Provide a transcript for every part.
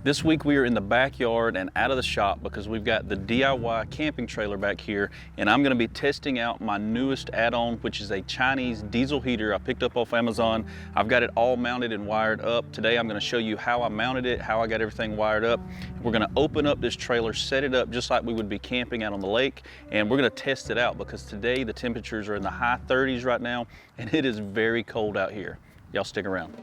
This week we are in the backyard and out of the shop because we've got the DIY camping trailer back here, and I'm gonna be testing out my newest add-on, which is a Chinese diesel heater I picked up off Amazon. I've got it all mounted and wired up. Today I'm gonna show you how I mounted it, how I got everything wired up. We're gonna open up this trailer, set it up just like we would be camping out on the lake, and we're gonna test it out because today the temperatures are in the high 30s right now, and it is very cold out here. Y'all stick around.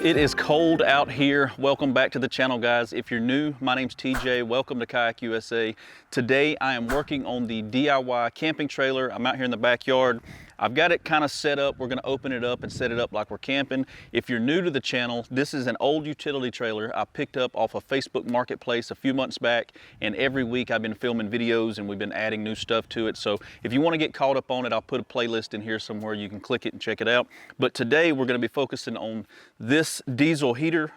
It is cold out here. Welcome back to the channel, guys. If you're new, my name's TJ. Welcome to Kayak USA. Today I am working on the DIY camping trailer. I'm out here in the backyard. I've got it kind of set up. We're gonna open it up and set it up like we're camping. If you're new to the channel, this is an old utility trailer I picked up off of Facebook Marketplace a few months back, and every week I've been filming videos and we've been adding new stuff to it. So if you wanna get caught up on it, I'll put a playlist in here somewhere. You can click it and check it out. But today we're gonna be focusing on this diesel heater.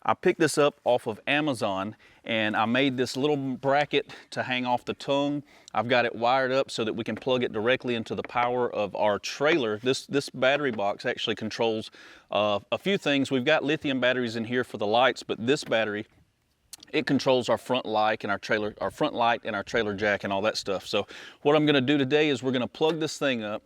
I picked this up off of Amazon, and I made this little bracket to hang off the tongue. I've got it wired up so that we can plug it directly into the power of our trailer. This battery box actually controls a few things. We've got lithium batteries in here for the lights, but this battery, it controls our front light and our front light and our trailer jack and all that stuff. So what I'm gonna do today is we're gonna plug this thing up.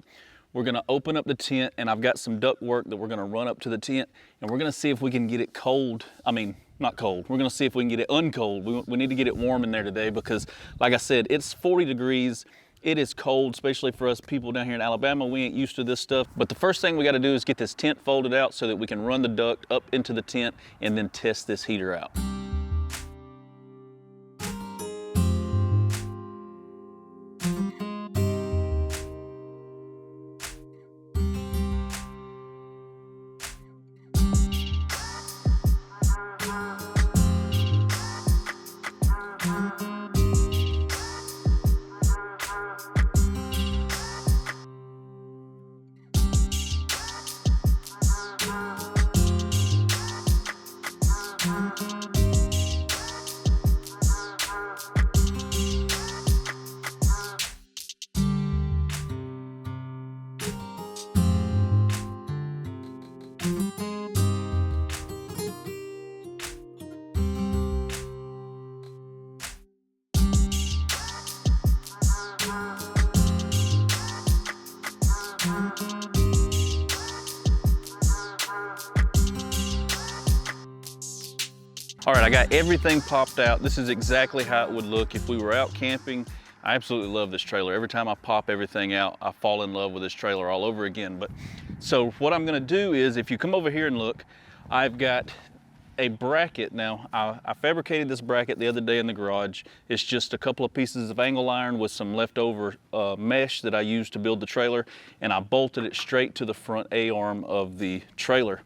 We're gonna open up the tent, and I've got some duct work that we're gonna run up to the tent, and we're gonna see if we can get it cold. I mean, not cold. We're gonna see if we can get it uncold. We need to get it warm in there today because, like I said, it's 40 degrees. It is cold, especially for us people down here in Alabama. We ain't used to this stuff. But the first thing we gotta do is get this tent folded out so that we can run the duct up into the tent and then test this heater out. All right, I got everything popped out. This is exactly how it would look if we were out camping. I absolutely love this trailer. Every time I pop everything out, I fall in love with this trailer all over again. But so what I'm gonna do is, if you come over here and look, I've got a bracket. Now, I fabricated this bracket the other day in the garage. It's just a couple of pieces of angle iron with some leftover mesh that I used to build the trailer, and I bolted it straight to the front A-arm of the trailer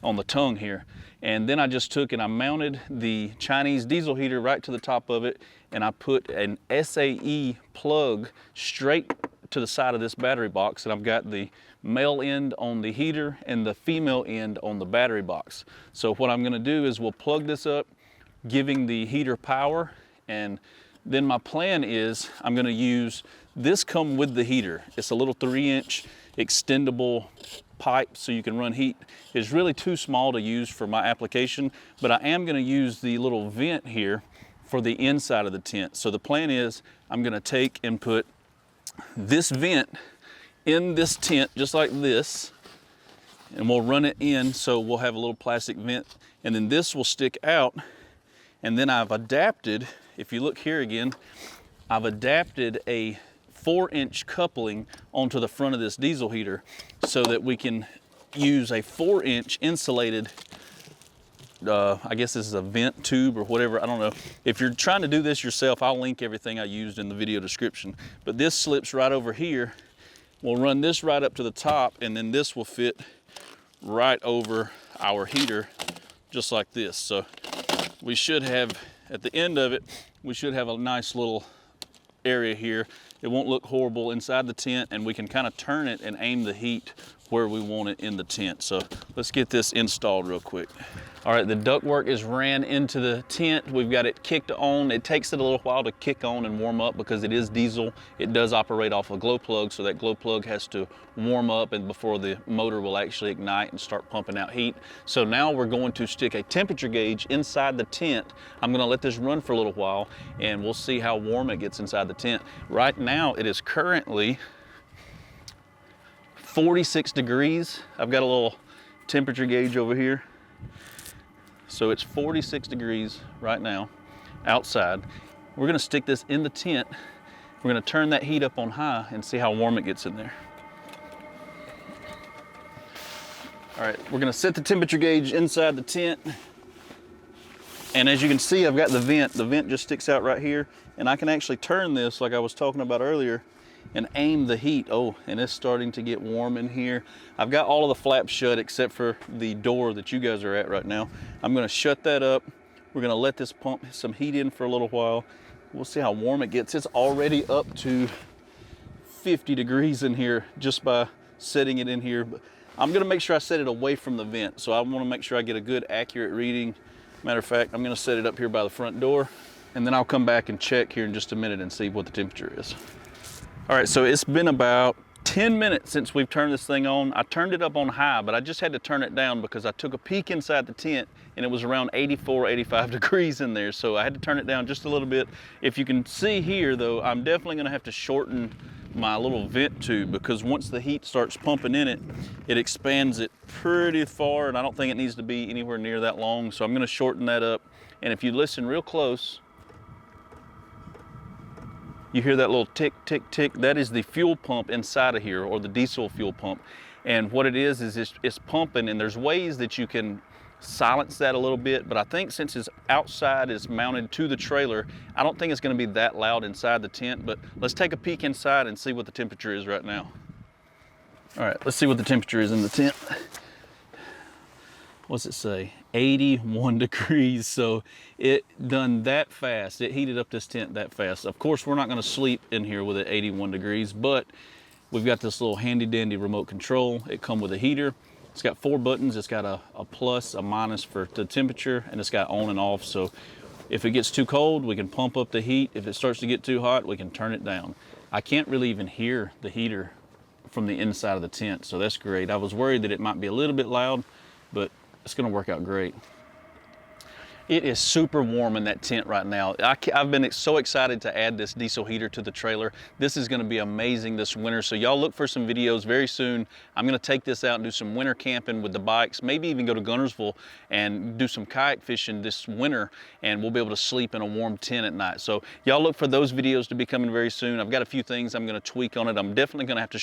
on the tongue here. And then I just took and I mounted the Chinese diesel heater right to the top of it, and I put an SAE plug straight to the side of this battery box, and I've got the male end on the heater and the female end on the battery box. So what I'm gonna do is we'll plug this up, giving the heater power, and then my plan is I'm gonna use this come with the heater. It's a little 3-inch extendable pipe so you can run heat. It's really too small to use for my application, but I am gonna use the little vent here for the inside of the tent. So the plan is I'm gonna take and put this vent in this tent just like this, and we'll run it in, so we'll have a little plastic vent, and then this will stick out. And then I've adapted, if you look here again, I've adapted a 4-inch coupling onto the front of this diesel heater so that we can use a 4-inch insulated, I guess this is a vent tube or whatever, I don't know. If you're trying to do this yourself, I'll link everything I used in the video description. But this slips right over here. We'll run this right up to the top, and then this will fit right over our heater just like this. So we should have, at the end of it, we should have a nice little area here. It won't look horrible inside the tent, and we can kind of turn it and aim the heat where we want it in the tent. So let's get this installed real quick. All right, the ductwork is ran into the tent. We've got it kicked on. It takes it a little while to kick on and warm up because it is diesel. It does operate off a glow plug, so that glow plug has to warm up and before the motor will actually ignite and start pumping out heat. So now we're going to stick a temperature gauge inside the tent. I'm gonna let this run for a little while and we'll see how warm it gets inside the tent. Right now, it is currently 46 degrees. I've got a little temperature gauge over here. So it's 46 degrees right now outside. We're gonna stick this in the tent. We're gonna turn that heat up on high and see how warm it gets in there. All right, we're gonna set the temperature gauge inside the tent. And as you can see, I've got the vent. The vent just sticks out right here. And I can actually turn this like I was talking about earlier and aim the heat. Oh, and it's starting to get warm in here. I've got all of the flaps shut except for the door that you guys are at right now. I'm gonna shut that up. We're gonna let this pump some heat in for a little while. We'll see how warm it gets. It's already up to 50 degrees in here just by setting it in here. But I'm gonna make sure I set it away from the vent. So I wanna make sure I get a good accurate reading. Matter of fact, I'm gonna set it up here by the front door and then I'll come back and check here in just a minute and see what the temperature is. All right, so it's been about 10 minutes since we've turned this thing on. I turned it up on high, but I just had to turn it down because I took a peek inside the tent and it was around 84, 85 degrees in there. So I had to turn it down just a little bit. If you can see here though, I'm definitely gonna have to shorten my little vent tube because once the heat starts pumping in it, it expands it pretty far and I don't think it needs to be anywhere near that long. So I'm gonna shorten that up. And if you listen real close, you hear that little tick, tick, tick. That is the fuel pump inside of here, or the diesel fuel pump. And what it is it's pumping, and there's ways that you can silence that a little bit, but I think since it's outside, it's mounted to the trailer, I don't think it's gonna be that loud inside the tent, but let's take a peek inside and see what the temperature is right now. All right, let's see what the temperature is in the tent. What's it say? 81 degrees, so it done that fast. It heated up this tent that fast. Of course, we're not gonna sleep in here with it 81 degrees, but we've got this little handy dandy remote control. It comes with a heater. It's got 4 buttons. It's got a plus, a minus for the temperature, and it's got on and off. So if it gets too cold, we can pump up the heat. If it starts to get too hot, we can turn it down. I can't really even hear the heater from the inside of the tent, so that's great. I was worried that it might be a little bit loud, but it's gonna work out great. It is super warm in that tent right now. I've been so excited to add this diesel heater to the trailer. This is gonna be amazing this winter. So y'all look for some videos very soon. I'm gonna take this out and do some winter camping with the bikes, maybe even go to Guntersville and do some kayak fishing this winter, and we'll be able to sleep in a warm tent at night. So y'all look for those videos to be coming very soon. I've got a few things I'm gonna tweak on it. I'm definitely gonna have to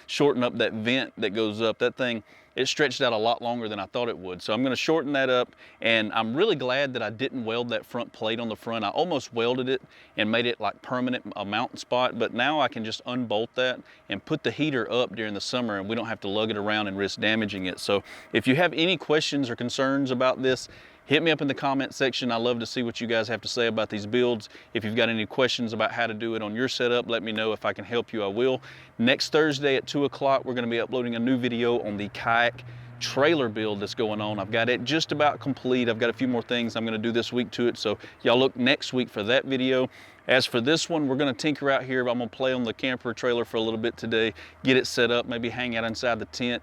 shorten up that vent that goes up. That thing, it stretched out a lot longer than I thought it would. So I'm gonna shorten that up, and I'm really glad that I didn't weld that front plate on the front. I almost welded it and made it like permanent, a mountain spot, but now I can just unbolt that and put the heater up during the summer and we don't have to lug it around and risk damaging it. So if you have any questions or concerns about this, hit me up in the comment section. I love to see what you guys have to say about these builds. If you've got any questions about how to do it on your setup, let me know. If I can help you, I will. Next Thursday at 2 o'clock, we're gonna be uploading a new video on the kayak trailer build that's going on. I've got it just about complete. I've got a few more things I'm gonna do this week to it, so y'all look next week for that video. As for this one, we're gonna tinker out here. I'm gonna play on the camper trailer for a little bit today, get it set up, maybe hang out inside the tent,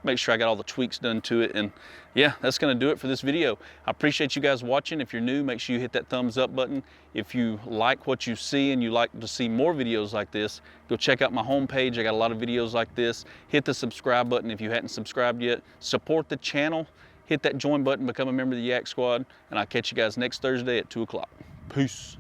make sure I got all the tweaks done to it, and yeah, that's gonna do it for this video. I appreciate you guys watching. If you're new, make sure you hit that thumbs up button. If you like what you see and you like to see more videos like this, go check out my homepage. I got a lot of videos like this. Hit the subscribe button if you hadn't subscribed yet. Support the channel. Hit that join button, become a member of the Yak Squad, and I'll catch you guys next Thursday at 2 o'clock. Peace.